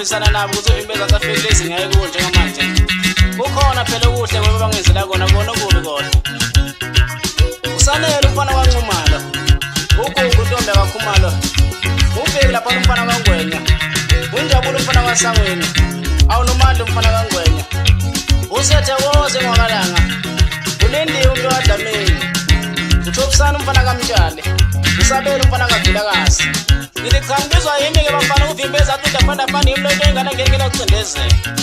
Sana nabo ukuthi impela zafike lezi ngeke kunje ngamanje kukhona phela ukuhle ngoba bangenzela kona bona kubi kodwa usanele umfana kaNcumalo ugugu intombi kaKhumalo ubheki lapha umfana kaNgwenya unjabula umfana kaSangweni awunomandla umfana kaNgwenya usethe woze ngwakalanga ulindiwe umuntu kaDlamini uthobusana umfana kaMtshali usabela umfana kaVilakazi ngithi cha ngibizwa yimi ke bafana uvimbeza athi udafana fana imlo into engane ngeke kucindezela